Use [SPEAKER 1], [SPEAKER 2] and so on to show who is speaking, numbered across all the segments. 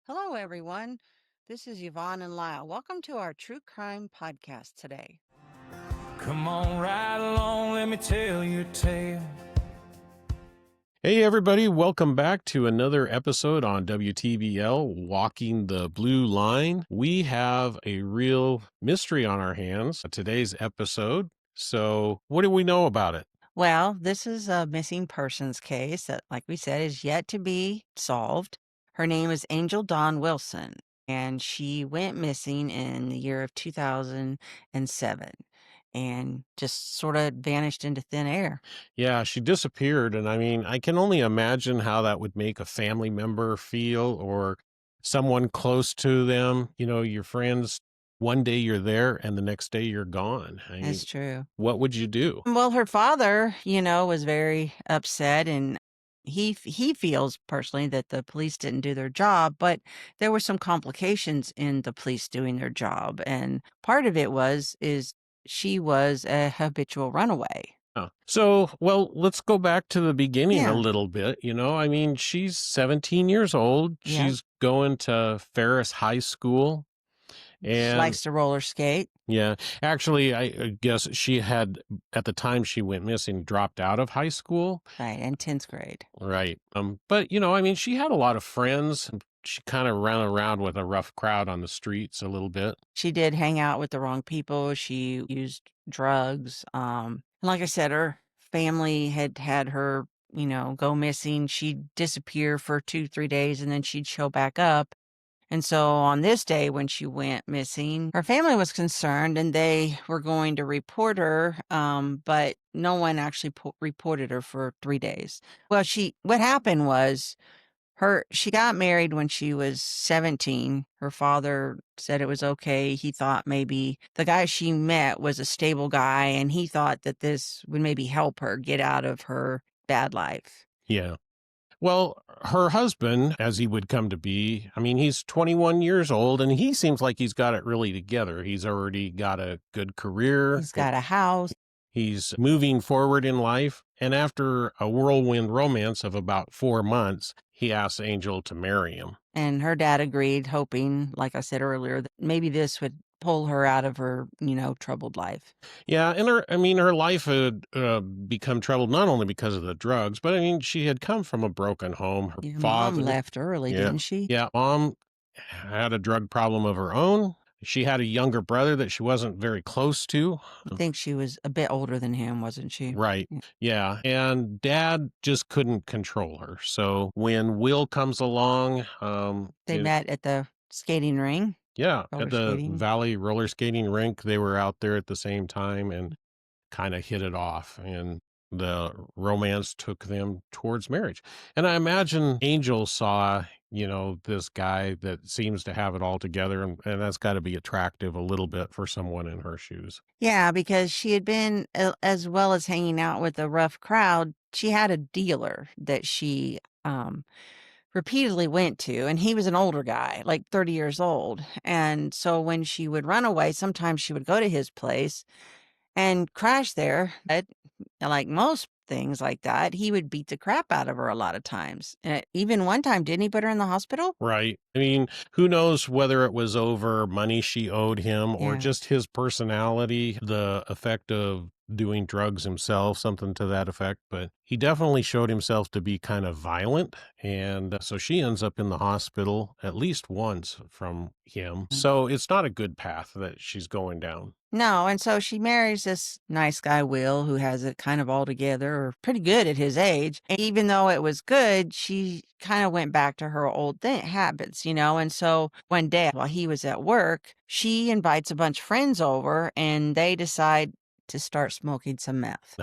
[SPEAKER 1] Hello, everyone. This is Yvonne and Lyle. Welcome to our true crime podcast today.
[SPEAKER 2] Come on right along, let me tell you a tale.
[SPEAKER 3] Hey, everybody, welcome back to another episode on WTBL Walking the Blue Line. We have a real mystery on our hands today's episode. So, what do we know about it?
[SPEAKER 1] Well, this is a missing persons case that, like we said, is yet to be solved. Her name is Angel Dawn Wilson, and she went missing in the year of 2007 and just sort of vanished into thin air.
[SPEAKER 3] Yeah, she disappeared. And I mean, I can only imagine how that would make a family member feel or someone close to them. You know, your friends, one day you're there and the next day you're gone. I mean,
[SPEAKER 1] That's true.
[SPEAKER 3] what would you do?
[SPEAKER 1] Well, her father, was very upset, and he feels personally that the police didn't do their job, but there were some complications in the police doing their job, and part of it is she was a habitual runaway.
[SPEAKER 3] Oh. So, well, let's go back to the beginning a
[SPEAKER 1] Yeah.
[SPEAKER 3] little bit. I mean, she's 17 years old.
[SPEAKER 1] Yeah.
[SPEAKER 3] She's going to Ferris High School.
[SPEAKER 1] She
[SPEAKER 3] And
[SPEAKER 1] likes to roller skate,
[SPEAKER 3] yeah, actually, I guess she had, at the time she went missing, dropped out of high school.
[SPEAKER 1] right, in 10th grade.
[SPEAKER 3] Right. But, I mean, she had a lot of friends. She kind of ran around with a rough crowd on the streets a little bit.
[SPEAKER 1] She did hang out with the wrong people. She used drugs. Like I said, her family had her, go missing. She'd disappear for 2, 3 days and then she'd show back up. And so on this day when she went missing, her family was concerned and they were going to report her, but no one actually reported her for 3 days. Well, what happened was she got married when she was 17. Her father said it was okay. He thought maybe the guy she met was a stable guy, and he thought that this would maybe help her get out of her bad life.
[SPEAKER 3] Yeah. Well, her husband, as he would come to be, I mean, he's 21 years old and he seems like he's got it really together. He's already got a good career.
[SPEAKER 1] He's got a house.
[SPEAKER 3] He's moving forward in life. And after a whirlwind romance of about 4 months, he asks Angel to marry him.
[SPEAKER 1] And her dad agreed, hoping, like I said earlier, that maybe this would pull her out of her, troubled life.
[SPEAKER 3] Yeah, and her life had become troubled not only because of the drugs, but I mean, she had come from a broken home. Her
[SPEAKER 1] Your mom
[SPEAKER 3] father,
[SPEAKER 1] left early,
[SPEAKER 3] yeah,
[SPEAKER 1] didn't she?
[SPEAKER 3] yeah, mom had a drug problem of her own. She had a younger brother that she wasn't very close to.
[SPEAKER 1] I think she was a bit older than him, wasn't she?
[SPEAKER 3] Right.
[SPEAKER 1] Yeah.
[SPEAKER 3] Yeah. And dad just couldn't control her. So when Will comes along,
[SPEAKER 1] They met at the skating ring,
[SPEAKER 3] yeah,
[SPEAKER 1] roller
[SPEAKER 3] at the
[SPEAKER 1] skating.
[SPEAKER 3] Valley roller skating rink, they were out there at the same time and kind of hit it off. And the romance took them towards marriage. And I imagine Angel saw, this guy that seems to have it all together. And that's got to be attractive a little bit for someone in her shoes.
[SPEAKER 1] Yeah, because she had been, as well as hanging out with a rough crowd, she had a dealer that she repeatedly went to, and he was an older guy, like 30 years old. And so when she would run away, sometimes she would go to his place and crash there. But like most things like that, he would beat the crap out of her a lot of times. Even one time, didn't he put her in the hospital?
[SPEAKER 3] Right. I mean, who knows whether it was over money she owed him or
[SPEAKER 1] Yeah.
[SPEAKER 3] just his personality, the effect of doing drugs himself, something to that effect. But he definitely showed himself to be kind of violent. And so she ends up in the hospital at least once from him. So it's not a good path that she's going down.
[SPEAKER 1] No, and so she marries this nice guy, Will, who has it kind of all together, or pretty good at his age. And even though it was good, she kind of went back to her old habits, And so one day while he was at work, she invites a bunch of friends over and they decide to start smoking some meth.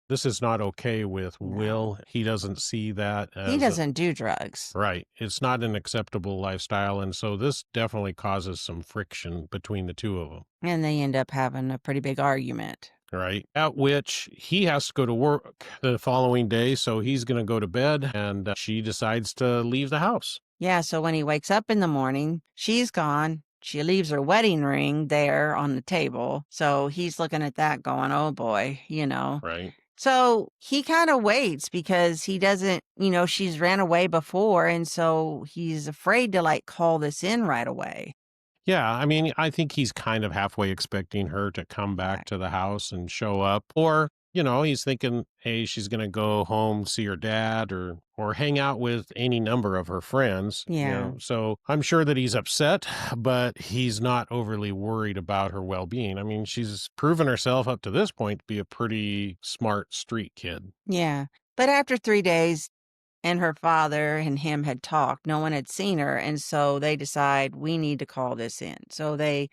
[SPEAKER 3] This is not okay with
[SPEAKER 1] No,
[SPEAKER 3] Will. He doesn't see that
[SPEAKER 1] he
[SPEAKER 3] as
[SPEAKER 1] doesn't do drugs.
[SPEAKER 3] right. It's not an acceptable lifestyle. And so this definitely causes some friction between the two of them.
[SPEAKER 1] And they end up having a pretty big argument.
[SPEAKER 3] Right. At which he has to go to work the following day. So he's going to go to bed and she decides to leave the house.
[SPEAKER 1] Yeah, so when he wakes up in the morning, she's gone. She leaves her wedding ring there on the table. So he's looking at that going, oh boy,
[SPEAKER 3] Right.
[SPEAKER 1] So he kind of waits because he doesn't, she's ran away before. And so he's afraid to like call this in right away.
[SPEAKER 3] Yeah, I mean, I think he's kind of halfway expecting her to come back
[SPEAKER 1] Right.
[SPEAKER 3] to the house and show up. Or, he's thinking, hey, she's gonna go home, see her dad, or hang out with any number of her friends,
[SPEAKER 1] Yeah.
[SPEAKER 3] So I'm sure that he's upset, but he's not overly worried about her well-being. I mean, she's proven herself up to this point to be a pretty smart street kid.
[SPEAKER 1] Yeah. But after 3 days, and her father and him had talked. No one had seen her, and so they decide we need to call this in. So they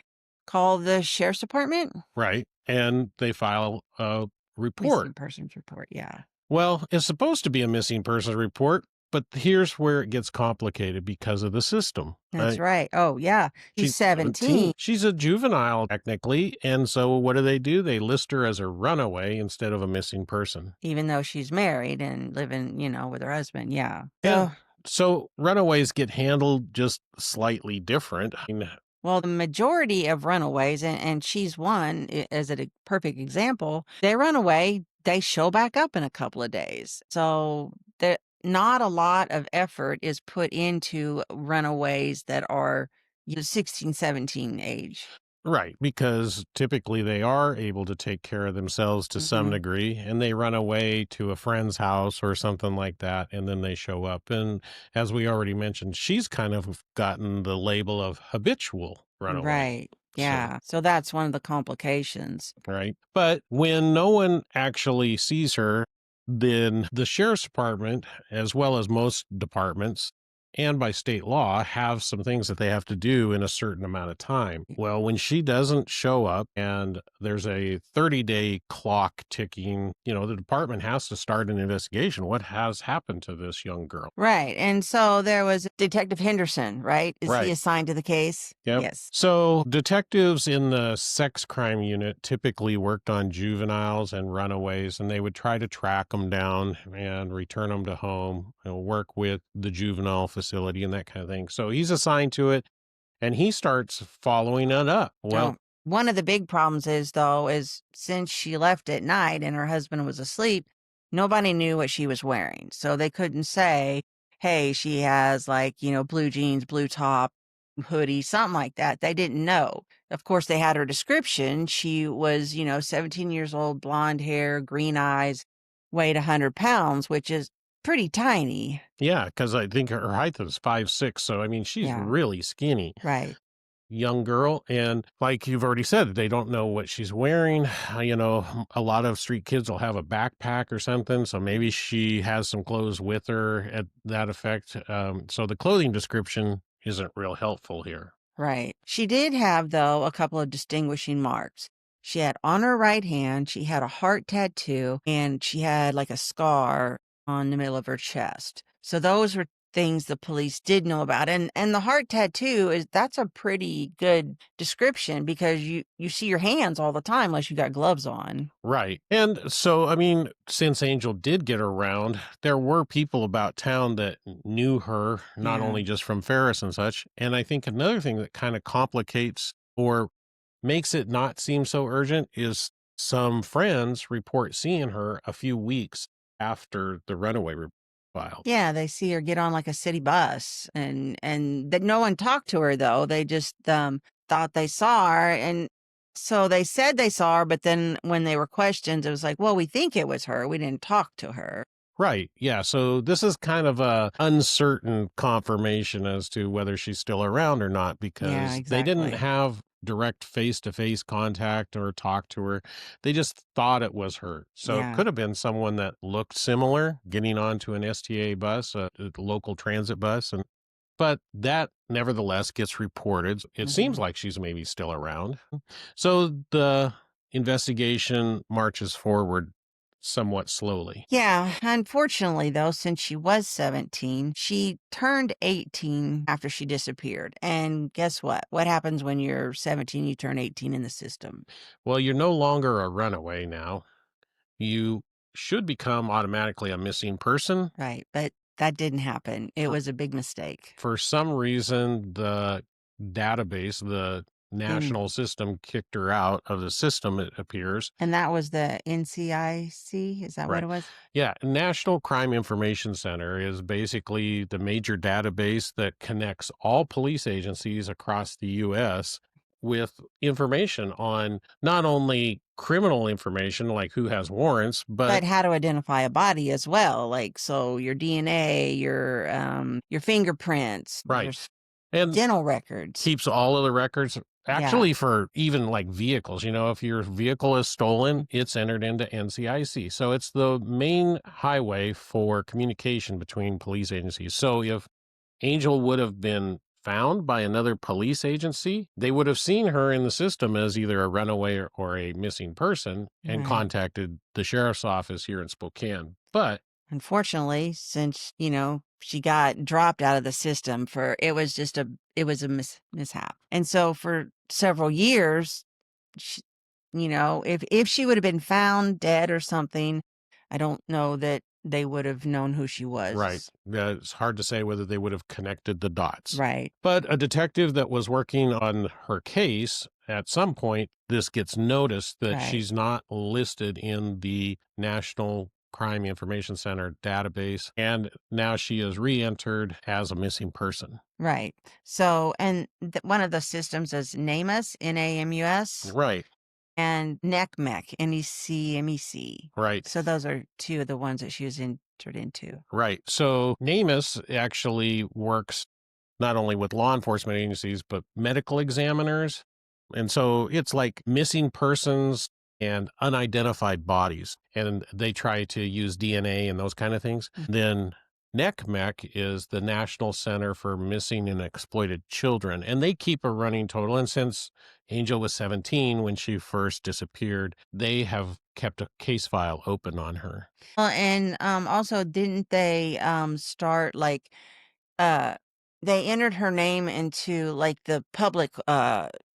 [SPEAKER 1] call the sheriff's department.
[SPEAKER 3] Right. And they file a report.
[SPEAKER 1] Missing persons report. Yeah,
[SPEAKER 3] Well, it's supposed to be a missing persons report, but here's where it gets complicated because of the system.
[SPEAKER 1] that's right. Oh, yeah. He's
[SPEAKER 3] She's 17.
[SPEAKER 1] 17,
[SPEAKER 3] She's a juvenile, technically. And so what do? They list her as a runaway instead of a missing person.
[SPEAKER 1] even though she's married and living, with her husband. Yeah.
[SPEAKER 3] And
[SPEAKER 1] So,
[SPEAKER 3] so runaways get handled just slightly different. I mean,
[SPEAKER 1] well, the majority of runaways, and she's one as a perfect example, they run away, they show back up in a couple of days. So there, not a lot of effort is put into runaways that are 16, 17 age.
[SPEAKER 3] right, because typically they are able to take care of themselves to some
[SPEAKER 1] Hmm.
[SPEAKER 3] degree, and they run away to a friend's house or something like that, and then they show up. And as we already mentioned, she's kind of gotten the label of habitual runaway.
[SPEAKER 1] Right.
[SPEAKER 3] So,
[SPEAKER 1] Yeah. So that's one of the complications.
[SPEAKER 3] right. But when no one actually sees her, then the sheriff's department, as well as most departments, and by state law, have some things that they have to do in a certain amount of time. Well, when she doesn't show up and there's a 30-day clock ticking, the department has to start an investigation. What has happened to this young girl?
[SPEAKER 1] Right. And so there was Detective Henderson, right? Is he
[SPEAKER 3] Right.
[SPEAKER 1] assigned to the case?
[SPEAKER 3] Yep.
[SPEAKER 1] Yes.
[SPEAKER 3] So detectives in the sex crime unit typically worked on juveniles and runaways, and they would try to track them down and return them to home, work with the juvenile facility and that kind of thing. So he's assigned to it, and he starts following it up.
[SPEAKER 1] Oh,
[SPEAKER 3] Well,
[SPEAKER 1] one of the big problems is, though, is since she left at night and her husband was asleep, nobody knew what she was wearing. So they couldn't say, hey, she has like, blue jeans, blue top, hoodie, something like that. They didn't know. Of course, they had her description. She was, 17 years old, blonde hair, green eyes, weighed 100 pounds, which is pretty tiny.
[SPEAKER 3] yeah, because I think her height is 5'6". So, I mean, she's
[SPEAKER 1] Yeah,
[SPEAKER 3] really skinny.
[SPEAKER 1] right.
[SPEAKER 3] Young girl, and like you've already said, they don't know what she's wearing. A lot of street kids will have a backpack or something, so maybe she has some clothes with her at that effect. So the clothing description isn't real helpful here.
[SPEAKER 1] Right. She did have, though, a couple of distinguishing marks. She had on her right hand, she had a heart tattoo, and she had like a scar on the middle of her chest. So those were things the police did know about. And the heart tattoo that's a pretty good description because you see your hands all the time unless you got gloves on.
[SPEAKER 3] Right. And so, I mean, since Angel did get around, there were people about town that knew her, not
[SPEAKER 1] Yeah.
[SPEAKER 3] only just from Ferris and such. And I think another thing that kind of complicates or makes it not seem so urgent is some friends report seeing her a few weeks after the runaway filed.
[SPEAKER 1] Yeah, they see her get on like a city bus and that no one talked to her though. They just thought they saw her and so they said they saw her, but then when they were questioned, it was like, well, we think it was her. We didn't talk to her.
[SPEAKER 3] Right. Yeah. So this is kind of a uncertain confirmation as to whether she's still around or not
[SPEAKER 1] Yeah,
[SPEAKER 3] because they didn't
[SPEAKER 1] exactly.
[SPEAKER 3] have direct face-to-face contact or talk to her. They just thought it was her. So it
[SPEAKER 1] Yeah.
[SPEAKER 3] could have been someone that looked similar getting onto an STA bus, a local transit bus, and but that nevertheless gets reported. It seems
[SPEAKER 1] Hmm.
[SPEAKER 3] like she's maybe still around. So the investigation marches forward somewhat slowly.
[SPEAKER 1] Yeah, unfortunately though, since she was 17, she turned 18 after she disappeared. And guess what? What happens when you're 17, you turn 18 in the system?
[SPEAKER 3] Well, you're no longer a runaway now. You should become automatically a missing person.
[SPEAKER 1] Right. But that didn't happen. It
[SPEAKER 3] For
[SPEAKER 1] was a big mistake.
[SPEAKER 3] for some reason, the database, the
[SPEAKER 1] And
[SPEAKER 3] national system kicked her out of the system, it appears.
[SPEAKER 1] that was the NCIC, is that what
[SPEAKER 3] Right.
[SPEAKER 1] it was?
[SPEAKER 3] Yeah. National Crime Information Center is basically the major database that connects all police agencies across the U.S. with information on not only criminal information, like who has warrants, but
[SPEAKER 1] But how to identify a body as well, like, so your DNA, your fingerprints,
[SPEAKER 3] right.
[SPEAKER 1] there's
[SPEAKER 3] And
[SPEAKER 1] dental records.
[SPEAKER 3] keeps all of the records
[SPEAKER 1] Yeah,
[SPEAKER 3] actually for even like vehicles. If your vehicle is stolen,
[SPEAKER 1] mm,
[SPEAKER 3] it's entered into NCIC. So it's the main highway for communication between police agencies. So if Angel would have been found by another police agency, they would have seen her in the system as either a runaway or a missing person and
[SPEAKER 1] right.
[SPEAKER 3] contacted the sheriff's office here in Spokane. But
[SPEAKER 1] Unfortunately, since, she got dropped out of the system for it was a mishap. And so for several years, sh if she would have been found dead or something, I don't know that they would have known who she
[SPEAKER 3] right.
[SPEAKER 1] was.
[SPEAKER 3] It's hard to say whether they would have connected the dots.
[SPEAKER 1] Right,
[SPEAKER 3] But a detective that was working on her case, at some point, this gets noticed that
[SPEAKER 1] right,
[SPEAKER 3] she's not listed in the National Crime Information Center database. And now she is re entered as a missing person.
[SPEAKER 1] right. So, and one of the systems is NAMUS, NAMUS,
[SPEAKER 3] Right.
[SPEAKER 1] and NECMEC, NECMEC.
[SPEAKER 3] Right.
[SPEAKER 1] So those are two of the ones that she was entered into.
[SPEAKER 3] Right. So NamUs actually works not only with law enforcement agencies, but medical examiners. And so it's like missing persons and unidentified bodies. And they try to use DNA and those kind of things. Then NECMEC is the National Center for Missing and Exploited Children. And they keep a running total. And since Angel was 17 when she first disappeared, they have kept a case file open on her.
[SPEAKER 1] Well, and also, didn't they start like uh they entered her name into like the public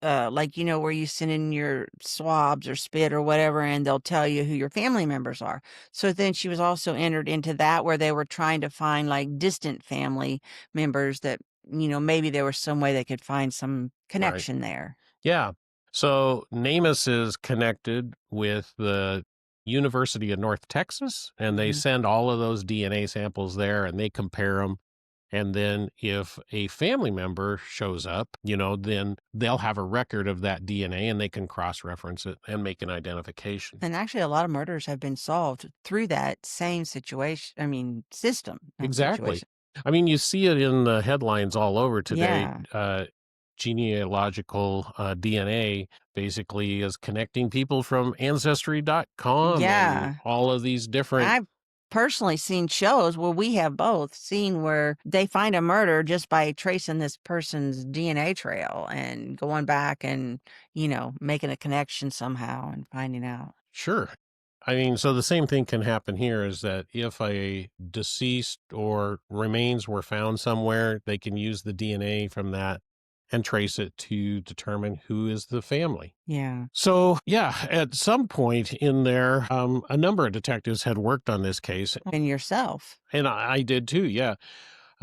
[SPEAKER 1] like, where you send in your swabs or spit or whatever, and they'll tell you who your family members are. So then she was also entered into that, where they were trying to find like distant family members that, maybe there was some way they could find some
[SPEAKER 3] Right.
[SPEAKER 1] connection there.
[SPEAKER 3] Yeah. So NamUs is connected with the University of North Texas, and they
[SPEAKER 1] Mhm.
[SPEAKER 3] send all of those DNA samples there and they compare them. And then if a family member shows up, then they'll have a record of that DNA and they can cross reference it and make an identification.
[SPEAKER 1] And actually, a lot of murders have been solved through that same situation. I mean, system, not
[SPEAKER 3] Exactly.
[SPEAKER 1] situation.
[SPEAKER 3] I mean, you see it in the headlines all over today.
[SPEAKER 1] Yeah.
[SPEAKER 3] Genealogical DNA basically is connecting people from ancestry.com and
[SPEAKER 1] Yeah.
[SPEAKER 3] all of these different.
[SPEAKER 1] I've personally seen shows where we have both seen where they find a murder just by tracing this person's DNA trail and going back and, making a connection somehow and finding out.
[SPEAKER 3] Sure. I mean, so the same thing can happen here is that if a deceased or remains were found somewhere, they can use the DNA from that and trace it to determine who is the family.
[SPEAKER 1] Yeah.
[SPEAKER 3] So, yeah, at some point in there, a number of detectives had worked on this case,
[SPEAKER 1] And yourself.
[SPEAKER 3] and I did too, yeah.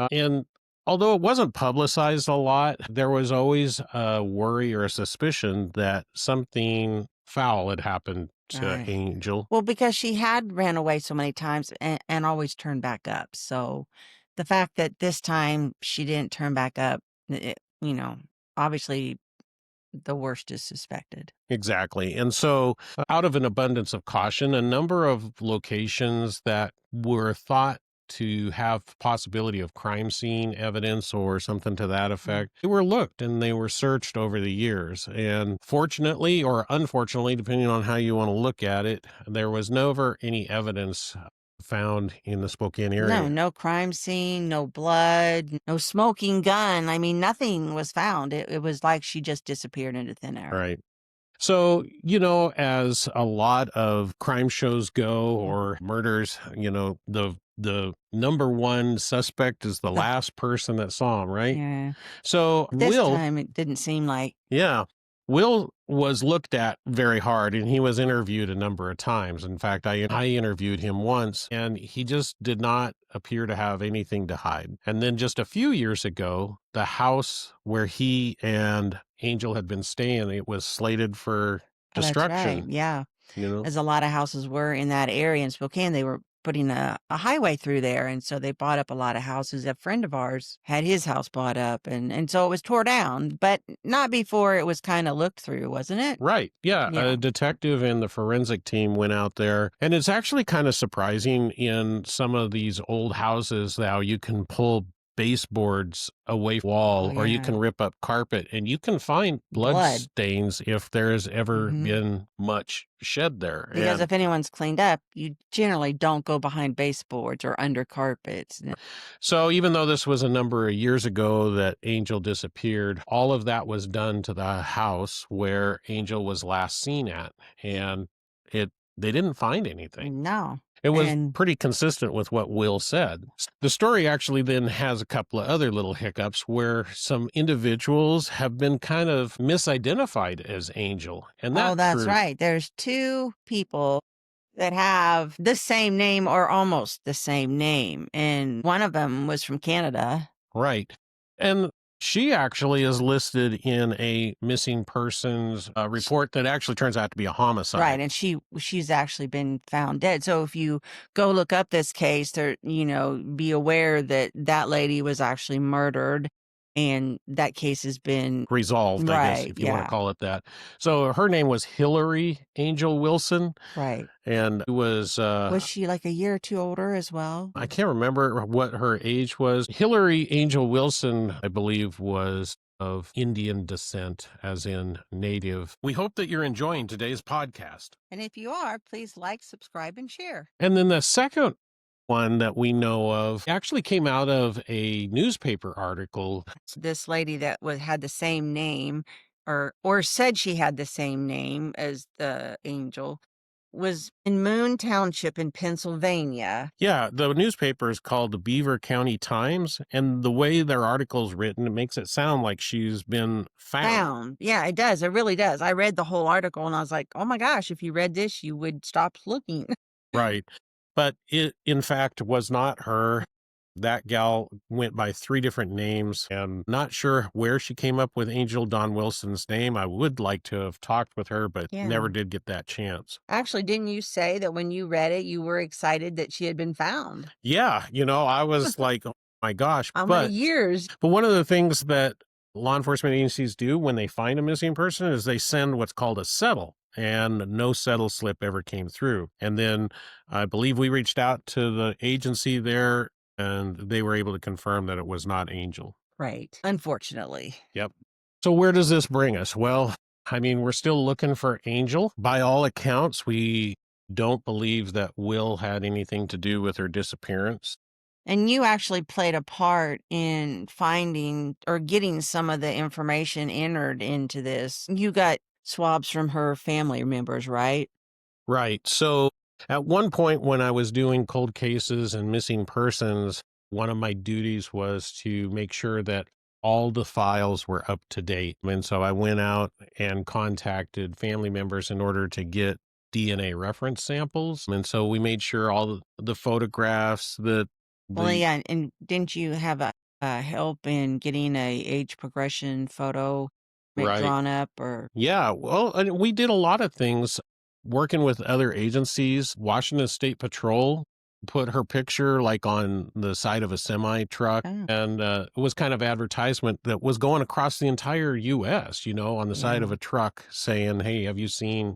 [SPEAKER 3] And although it wasn't publicized a lot, there was always a worry or a suspicion that something foul had happened to
[SPEAKER 1] Right.
[SPEAKER 3] Angel.
[SPEAKER 1] Well, because she had ran away so many times and always turned back up. So the fact that this time she didn't turn back up, obviously the worst is suspected.
[SPEAKER 3] Exactly. And so, out of an abundance of caution, a number of locations that were thought to have possibility of crime scene evidence or something to that
[SPEAKER 1] Mm.
[SPEAKER 3] effect, they were looked and they were searched over the years. And fortunately or unfortunately, depending on how you want to look at it, there was never any evidence found in the Spokane
[SPEAKER 1] No,
[SPEAKER 3] area.
[SPEAKER 1] no crime scene, no blood, no smoking gun. I mean, nothing was found. It was like she just disappeared into thin air.
[SPEAKER 3] Right. So, as a lot of crime shows go
[SPEAKER 1] Mm.
[SPEAKER 3] or murders, the number one suspect is the last person that saw him, right?
[SPEAKER 1] Yeah.
[SPEAKER 3] So
[SPEAKER 1] This
[SPEAKER 3] Will,
[SPEAKER 1] time it didn't seem like.
[SPEAKER 3] yeah, Will was looked at very hard and he was interviewed a number of times. In fact, I interviewed him once and he just did not appear to have anything to hide. And then just a few years ago, the house where he and Angel had been staying, it was slated for
[SPEAKER 1] Oh, that's right.
[SPEAKER 3] destruction,
[SPEAKER 1] Yeah.
[SPEAKER 3] you know?
[SPEAKER 1] As a lot of houses were in that area in Spokane, they were putting a highway through there, and so they bought up a lot of houses. A friend of ours had his house bought up, and so it was tore down, but not before it was kinda looked through, wasn't it?
[SPEAKER 3] Right. Yeah.
[SPEAKER 1] Yeah.
[SPEAKER 3] A detective and the forensic team went out there. And it's actually kind of surprising in some of these old houses how you can pull baseboards away from the
[SPEAKER 1] Oh,
[SPEAKER 3] wall or you
[SPEAKER 1] yeah.
[SPEAKER 3] can rip up carpet and you can find blood
[SPEAKER 1] Blood.
[SPEAKER 3] stains if there's ever
[SPEAKER 1] Mhm.
[SPEAKER 3] been much shed there.
[SPEAKER 1] Because
[SPEAKER 3] And
[SPEAKER 1] if anyone's cleaned up, you generally don't go behind baseboards or under carpets.
[SPEAKER 3] so even though this was a number of years ago that Angel disappeared, all of that was done to the house where Angel was last seen at. And it they didn't find anything.
[SPEAKER 1] No.
[SPEAKER 3] It was
[SPEAKER 1] And
[SPEAKER 3] pretty consistent with what Will said. The story actually then has a couple of other little hiccups where some individuals have been kind of misidentified as Angel. And
[SPEAKER 1] oh,
[SPEAKER 3] that
[SPEAKER 1] that's
[SPEAKER 3] proved
[SPEAKER 1] right. There's 2 people that have the same name or almost the same name, and one of them was from Canada.
[SPEAKER 3] right. And she actually is listed in a missing persons report that actually turns out to be a
[SPEAKER 1] Right,
[SPEAKER 3] homicide.
[SPEAKER 1] and she's actually been found dead. So if you go look up this case, there, be aware that that lady was actually murdered, and that case has been
[SPEAKER 3] Resolved, I guess,
[SPEAKER 1] right.
[SPEAKER 3] if you want to
[SPEAKER 1] Yeah,
[SPEAKER 3] call it that. So her name was Hillary Angel Wilson,
[SPEAKER 1] right.
[SPEAKER 3] and it was
[SPEAKER 1] Was she like a year or 2 older as well?
[SPEAKER 3] I can't remember what her age was. Hillary Angel Wilson, I believe, was of Indian descent, as in native. We hope that you're enjoying today's podcast.
[SPEAKER 1] And if you are, please like, subscribe, and share.
[SPEAKER 3] And then the second one that we know of actually came out of a newspaper article.
[SPEAKER 1] This lady that had the same name, or said she had the same name as the angel, was in Moon Township in Pennsylvania.
[SPEAKER 3] Yeah, the newspaper is called the Beaver County Times, and the way their article's written, it makes it sound like she's been found.
[SPEAKER 1] Found. Yeah, it does. It really does. I read the whole article and I was like, oh my gosh, if you read this, you would stop looking.
[SPEAKER 3] Right. But it, in fact, was not her. That gal went by 3 different names, and not sure where she came up with Angel Dawn Wilson's name. I would like to have talked with her, but
[SPEAKER 1] Yeah.
[SPEAKER 3] never did get that chance.
[SPEAKER 1] Actually, didn't you say that when you read it, you were excited that she had been found?
[SPEAKER 3] Yeah, I was like, "Oh my gosh."
[SPEAKER 1] How many
[SPEAKER 3] But
[SPEAKER 1] years?
[SPEAKER 3] one of the things that law enforcement agencies do when they find a missing person is they send what's called a settle, and no settle slip ever came through. And then I believe we reached out to the agency there, and they were able to confirm that it was not Angel.
[SPEAKER 1] Right. Unfortunately.
[SPEAKER 3] Yep. So where does this bring us? Well, I mean, we're still looking for Angel. By all accounts, we don't believe that Will had anything to do with her disappearance.
[SPEAKER 1] And you actually played a part in finding or getting some of the information entered into this. You got swabs from her family members, right?
[SPEAKER 3] Right. So at one point when I was doing cold cases and missing persons, one of my duties was to make sure that all the files were up to date. And so I went out and contacted family members in order to get DNA reference samples. And so we made sure all the photographs,
[SPEAKER 1] Well,
[SPEAKER 3] the
[SPEAKER 1] yeah, and didn't you have a help in getting a age progression photo
[SPEAKER 3] right.
[SPEAKER 1] drawn up or
[SPEAKER 3] Yeah, well, and we did a lot of things working with other agencies. Washington State Patrol put her picture like on the side of a semi truck,
[SPEAKER 1] oh,
[SPEAKER 3] and it was kind of advertisement that was going across the entire U.S. On the side of
[SPEAKER 1] yeah,
[SPEAKER 3] a truck saying, "Hey, have you seen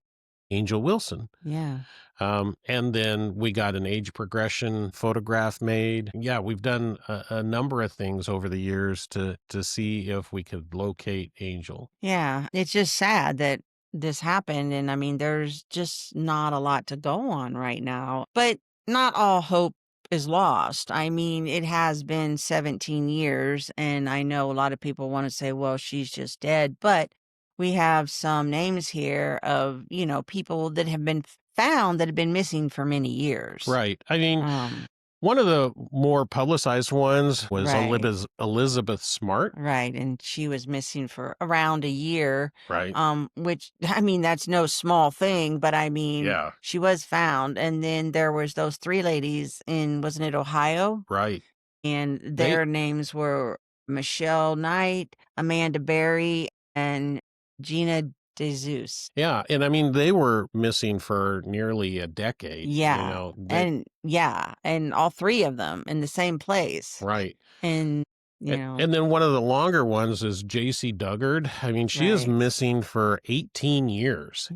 [SPEAKER 3] Angel Wilson?"
[SPEAKER 1] yeah.
[SPEAKER 3] And then we got an age progression photograph made. Yeah, we've done a number of things over the years to see if we could locate Angel.
[SPEAKER 1] Yeah, it's just sad that this happened, and I mean, there's just not a lot to go on right now, but not all hope is lost. I mean, it has been 17 years, and I know a lot of people want to say, well, she's just dead, but we have some names here of, people that have been found that have been missing for many years.
[SPEAKER 3] Right. I mean,
[SPEAKER 1] Um,
[SPEAKER 3] one of the more publicized ones was
[SPEAKER 1] right.
[SPEAKER 3] Elizabeth Smart.
[SPEAKER 1] Right, and she was missing for around a year,
[SPEAKER 3] Right.
[SPEAKER 1] which I mean, that's no small thing, but I mean,
[SPEAKER 3] Yeah.
[SPEAKER 1] she was found, and then there was those 3 ladies in wasn't it Ohio?
[SPEAKER 3] Right.
[SPEAKER 1] And
[SPEAKER 3] They
[SPEAKER 1] their names were Michelle Knight, Amanda Berry, and Gina DeZeus.
[SPEAKER 3] Yeah, and I mean, they were missing for nearly a decade,
[SPEAKER 1] Yeah,
[SPEAKER 3] that
[SPEAKER 1] and yeah, and all 3 of them in the same place,
[SPEAKER 3] right.
[SPEAKER 1] and,
[SPEAKER 3] And then one of the longer ones is JC Duggard. I mean, she is
[SPEAKER 1] right.
[SPEAKER 3] missing for 18 years,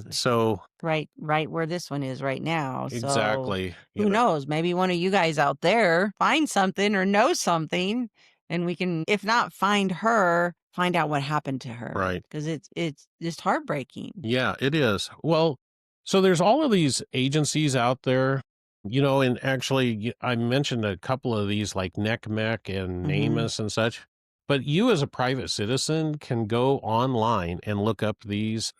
[SPEAKER 3] so
[SPEAKER 1] Right where this one is right now, so
[SPEAKER 3] exactly,
[SPEAKER 1] who knows? Maybe one of you guys out there find something or know something, and we can, if not find her, find out what happened to her
[SPEAKER 3] right.
[SPEAKER 1] because it's just heartbreaking.
[SPEAKER 3] Yeah, it is. Well, so there's all of these agencies out there, and actually I mentioned a couple of these like NECMEC and
[SPEAKER 1] Mhm,
[SPEAKER 3] NamUs and such. But you as a private citizen can go online and look up these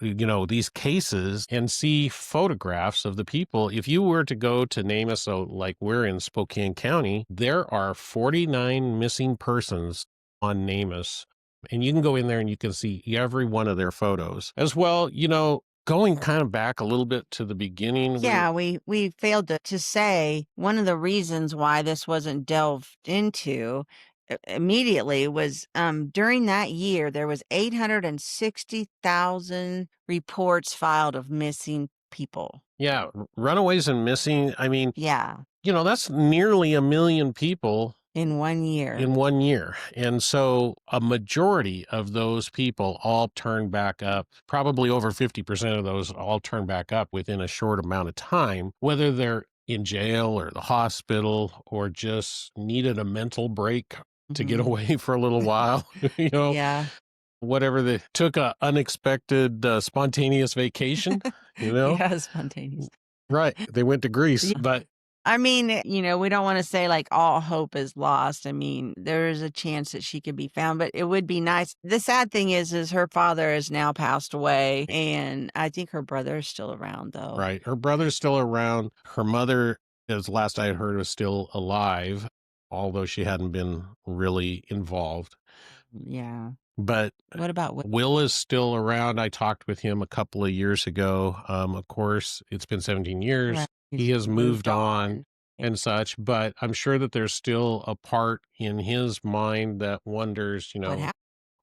[SPEAKER 3] cases and see photographs of the people. If you were to go to NamUs, so like we're in Spokane County, there are 49 missing persons on NamUs, and you can go in there and you can see every one of their photos as well. Going kind of back a little bit to the beginning,
[SPEAKER 1] yeah, we failed to say one of the reasons why this wasn't delved into immediately was during that year there was 860,000 reports filed of missing people.
[SPEAKER 3] yeah, runaways and missing. I mean,
[SPEAKER 1] Yeah,
[SPEAKER 3] that's nearly a million people
[SPEAKER 1] in 1 year.
[SPEAKER 3] in 1 year. And so a majority of those people all turn back up, probably over 50% of those all turn back up within a short amount of time, whether they're in jail or the hospital or just needed a mental break to get
[SPEAKER 1] Mhm.
[SPEAKER 3] away for a little while,
[SPEAKER 1] Yeah.
[SPEAKER 3] whatever they took a unexpected spontaneous vacation, you know?
[SPEAKER 1] Yeah, spontaneous.
[SPEAKER 3] Right. They went to Greece,
[SPEAKER 1] Yeah.
[SPEAKER 3] but
[SPEAKER 1] I mean, we don't wanna say, like, all hope is lost. I mean, there is a chance that she could be found, but it would be nice. The sad thing is her father has now passed away, and I think her brother is still around, though.
[SPEAKER 3] right. Her brother's still around. Her mother, as last I had heard, was still alive, although she hadn't been really involved.
[SPEAKER 1] Yeah.
[SPEAKER 3] But
[SPEAKER 1] What about Wi
[SPEAKER 3] Will is still around. I talked with him a couple of years ago. Of course, it's been 17
[SPEAKER 1] Right,
[SPEAKER 3] years.
[SPEAKER 1] he's
[SPEAKER 3] He has moved
[SPEAKER 1] moved
[SPEAKER 3] on
[SPEAKER 1] on. Eh,
[SPEAKER 3] and such, but I'm sure that there's still a part in his mind that wonders,
[SPEAKER 1] what happened?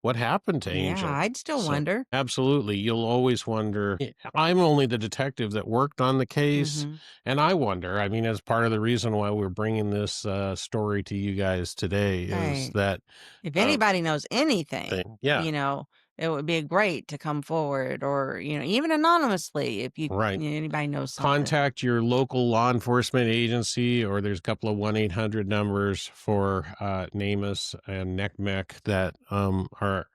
[SPEAKER 3] what happened to
[SPEAKER 1] Yeah,
[SPEAKER 3] Angel?
[SPEAKER 1] I'd still
[SPEAKER 3] So,
[SPEAKER 1] wonder.
[SPEAKER 3] absolutely, you'll always wonder. I'm only the detective that worked on the case,
[SPEAKER 1] Mhm.
[SPEAKER 3] and I wonder. I mean, as part of the reason why we're bringing this story to you guys today is
[SPEAKER 1] Right.
[SPEAKER 3] that
[SPEAKER 1] If
[SPEAKER 3] uh,
[SPEAKER 1] anybody knows anything,
[SPEAKER 3] thing. Yeah,
[SPEAKER 1] it would be great to come forward or, even anonymously if
[SPEAKER 3] right.
[SPEAKER 1] anybody knows something.
[SPEAKER 3] Contact your local law enforcement agency, or there's a couple of 1-800 numbers for NamUs and NECMEC that are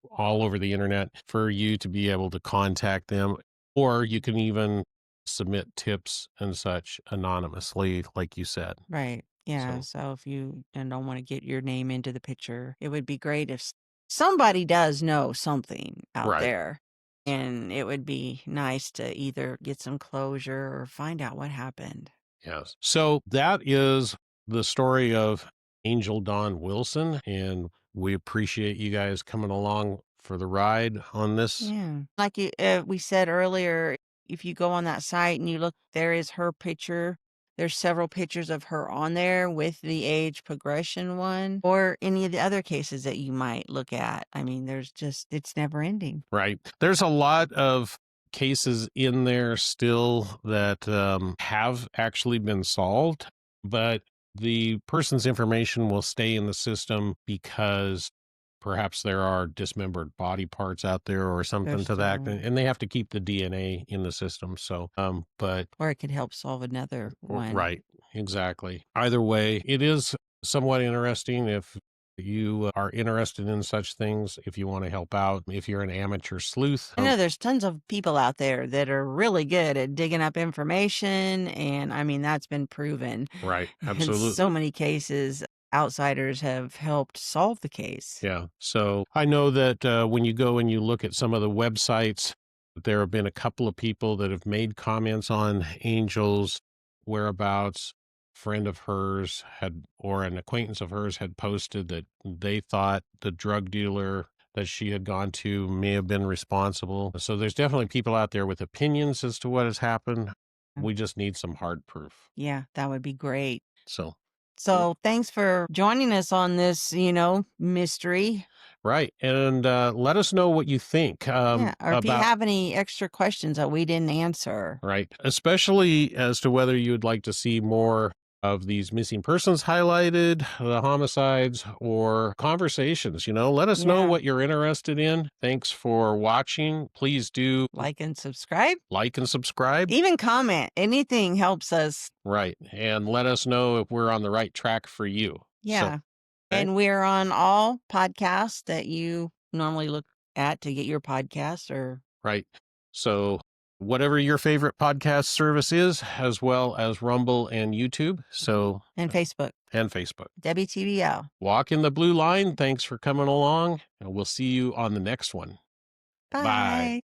[SPEAKER 3] all over the internet for you to be able to contact them. Or you can even submit tips and such anonymously, like you said.
[SPEAKER 1] Right. Yeah.
[SPEAKER 3] So,
[SPEAKER 1] So if you don't want to get your name into the picture, it would be great if somebody does know something out
[SPEAKER 3] right.
[SPEAKER 1] there. And it would be nice to either get some closure or find out what happened.
[SPEAKER 3] Yes. So that is the story of Angel Dawn Wilson. And we appreciate you guys coming along for the ride on this.
[SPEAKER 1] Yeah. Like we said earlier, if you go on that site and you look, there is her picture. There's several pictures of her on there with the age progression one or any of the other cases that you might look at. I mean, it's never ending.
[SPEAKER 3] Right. There's a lot of cases in there still that have actually been solved, but the person's information will stay in the system because perhaps there are dismembered body parts out there or
[SPEAKER 1] There's
[SPEAKER 3] something to that,
[SPEAKER 1] still,
[SPEAKER 3] and they have to keep the DNA in the system. So, but
[SPEAKER 1] or it could help solve another one.
[SPEAKER 3] right, exactly. Either way, it is somewhat interesting if you are interested in such things, if you want to help out, if you're an amateur sleuth.
[SPEAKER 1] I know there's tons of people out there that are really good at digging up information, and I mean, that's been proven.
[SPEAKER 3] Right,
[SPEAKER 1] In so
[SPEAKER 3] absolutely.
[SPEAKER 1] many cases, outsiders have helped solve the case.
[SPEAKER 3] Yeah. So I know that when you go and you look at some of the websites, there have been a couple of people that have made comments on Angel's whereabouts. Friend of hers had, or an acquaintance of hers had posted that they thought the drug dealer that she had gone to may have been responsible. So there's definitely people out there with opinions as to what has happened.
[SPEAKER 1] Um,
[SPEAKER 3] We just need some hard proof.
[SPEAKER 1] Yeah, that would be great.
[SPEAKER 3] So
[SPEAKER 1] So thanks for joining us on this, mystery.
[SPEAKER 3] Right. And let us know what you think
[SPEAKER 1] Yeah. Or if you
[SPEAKER 3] about,
[SPEAKER 1] have any extra questions that we didn't answer.
[SPEAKER 3] right, especially as to whether you would like to see more of these missing persons highlighted, the homicides, or conversations. Let us know
[SPEAKER 1] Yeah.
[SPEAKER 3] what you're interested in. Thanks for watching. Please do
[SPEAKER 1] Like and subscribe.
[SPEAKER 3] like and subscribe.
[SPEAKER 1] Even comment. Anything helps us.
[SPEAKER 3] Right. And let us know if we're on the right track for you. So,
[SPEAKER 1] Yeah.
[SPEAKER 3] okay.
[SPEAKER 1] And we're on all podcasts that you normally look at to get your podcast or
[SPEAKER 3] Right. So, whatever your favorite podcast service is, as well as Rumble and YouTube. So,
[SPEAKER 1] and Facebook.
[SPEAKER 3] and Facebook.
[SPEAKER 1] WTBL.
[SPEAKER 3] Walk in the blue line. Thanks for coming along, and we'll see you on the next one. Bye.
[SPEAKER 1] Bye.